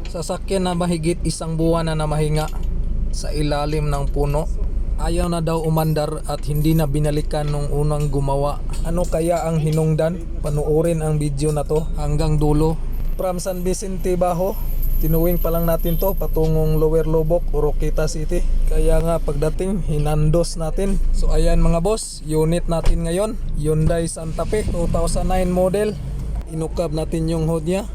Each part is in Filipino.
Sasakyan na mahigit isang buwan na namahinga sa ilalim ng puno. Ayaw na daw umandar at hindi na binalikan nung unang gumawa. Ano kaya ang hinungdan? Panuorin ang video na to hanggang dulo. From San Vicente Bajo, tinuwing pa lang natin to patungong Lower Lobok, Oroqueta City. Kaya nga pagdating hinandos natin. So ayan mga boss, unit natin ngayon, Hyundai Santa Fe 2009 model. Inukab natin yung hood niya,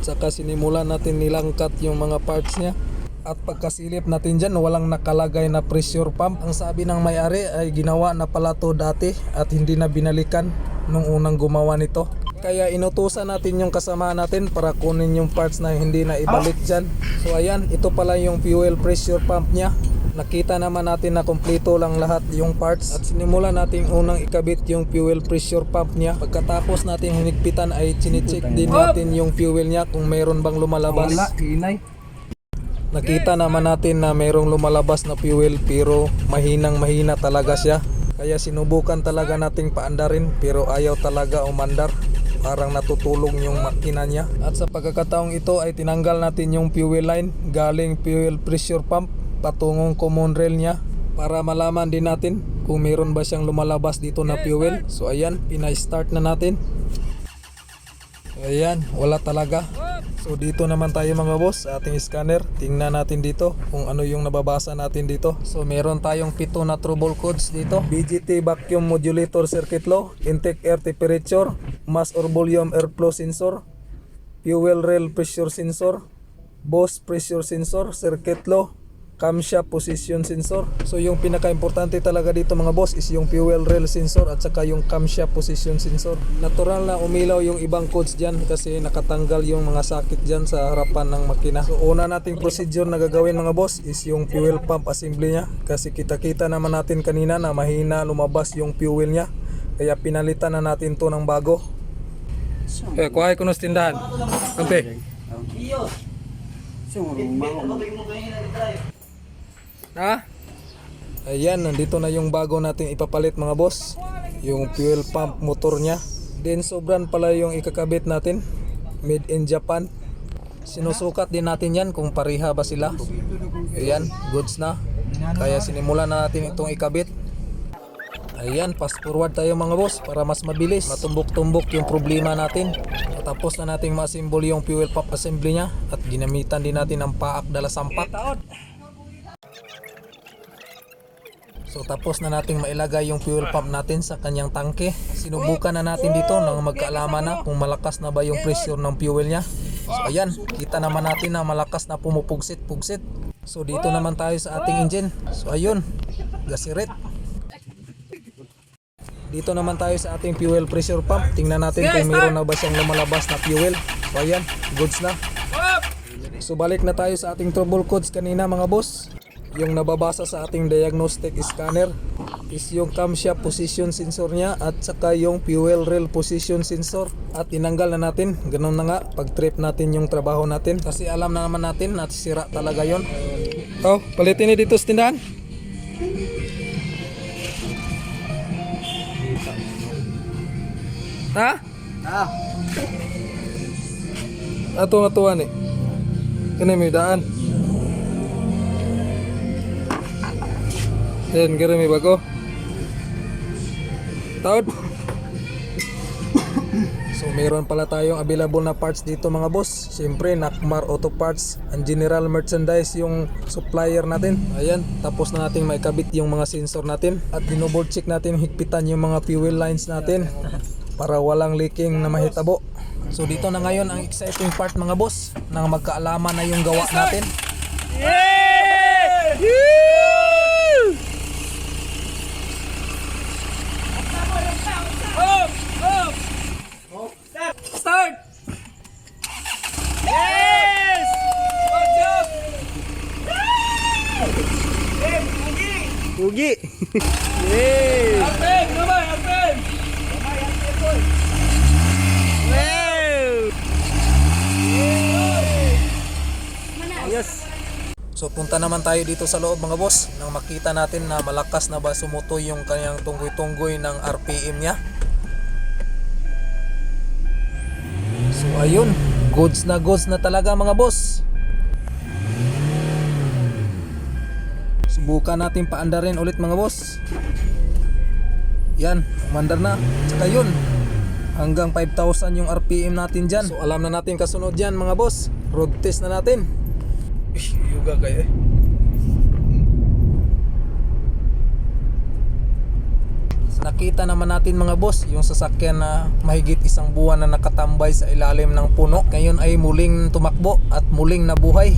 saka sinimulan natin nilangkat yung mga parts niya. At pagkasilip natin dyan, walang nakalagay na pressure pump. Ang sabi ng may-ari ay ginawa na pala to dati at hindi na binalikan nung unang gumawa nito. Kaya inutusan natin yung kasama natin para kunin yung parts na hindi na ibalik dyan. So ayan, ito pala yung fuel pressure pump nya. Nakita naman natin na kompleto lang lahat yung parts. At sinimulan natin unang ikabit yung fuel pressure pump nya. Pagkatapos natin hinigpitan ay chine-check din natin yung fuel nya kung mayroon bang lumalabas. Nakita naman natin na mayroong lumalabas na fuel pero mahina talaga siya. Kaya sinubukan talaga nating paandarin pero ayaw talaga umandar. Parang natutulog yung makina niya. At sa pagkakataong ito ay tinanggal natin yung fuel line galing fuel pressure pump patungong common rail niya para malaman din natin kung mayroon ba siyang lumalabas dito na fuel. So ayan, pinay-start na natin. Ayan, wala talaga. So dito naman tayo mga boss sa ating scanner. Tingnan natin dito kung ano yung nababasa natin dito. So meron tayong 7 na trouble codes dito. BGT vacuum modulator circuit law, intake air temperature, mass or volume airflow sensor, fuel rail pressure sensor, Bose pressure sensor, circuit law, camshaft position sensor. So yung pinaka-importante talaga dito mga boss is yung fuel rail sensor at saka yung camshaft position sensor. Natural na umilaw yung ibang codes dyan kasi nakatanggal yung mga sakit dyan sa harapan ng makina. So una nating procedure na gagawin mga boss is yung fuel pump assembly nya. Kasi kita-kita naman natin kanina na mahina lumabas yung fuel nya. Kaya pinalitan na natin to ng bago. Kuhay ko nos tindahan. Okay. Ha? Ayan, nandito na yung bago natin ipapalit mga boss. Yung fuel pump motor nya. Then sobran pala yung ikakabit natin. Made in Japan. Sinusukat din natin yan kung pareha ba sila. Ayan, goods na. Kaya sinimulan na natin itong ikabit. Ayan, fast forward tayo mga boss para mas mabilis. Matumbok-tumbok yung problema natin. Tapos na natin ma-assemble yung fuel pump assembly nya. At ginamitan din natin ang paak dala sampak. So tapos na nating mailagay yung fuel pump natin sa kanyang tangke. Sinubukan na natin dito nang magkaalaman na kung malakas na ba yung pressure ng fuel niya. So ayan, kita naman natin na malakas na pumupugsit-pugsit. So dito naman tayo sa ating engine. So ayun, gasiret. Dito naman tayo sa ating fuel pressure pump. Tingnan natin kung mayroon na ba siyang lumalabas na fuel. So ayan, goods na. So balik na tayo sa ating trouble codes kanina mga boss. Yung nababasa sa ating diagnostic scanner is yung camshaft position sensor nya at saka yung fuel rail position sensor. At tinanggal na natin. Ganun na nga pag trip natin yung trabaho natin. Kasi alam na naman natin na sira talaga yon. Oh, palitin ni dito sa tindahan. Ha? Ato-atuan eh. Kani may daan. Yan, gara may bago. Taod. So meron pala tayong available na parts dito mga boss. Siyempre Nakmar Auto Parts, ang general merchandise yung supplier natin. Ayan, tapos na natin maikabit yung mga sensor natin. At dinouble check natin, higpitan yung mga fuel lines natin para walang leaking na mahitabo. So dito na ngayon ang exciting part mga boss, nang magkaalaman na yung gawa natin. Yeah! Start! Yes! Good job! Pugi! Yes! Arpen! Gamay! Arpen! Gamay! Arpen boy! Wow! Yes! So punta naman tayo dito sa loob mga boss nang makita natin na malakas na ba sumutoy yung kanyang tunggoy-tunggoy ng RPM niya. So ayun, goods na talaga mga boss. Subukan natin paandarin ulit mga boss. Yan, umandar na. Tsaka yun, hanggang 5,000 yung RPM natin dyan. So alam na natin kasunod yan mga boss. Road test na natin. Yuga kayo eh. Nakita naman natin mga boss yung sasakyan na mahigit isang buwan na nakatambay sa ilalim ng puno. Ngayon ay muling tumakbo at muling nabuhay.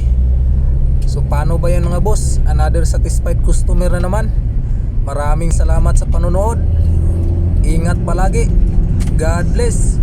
So paano ba yan mga boss? Another satisfied customer na naman. Maraming salamat sa panonood. Ingat palagi. God bless.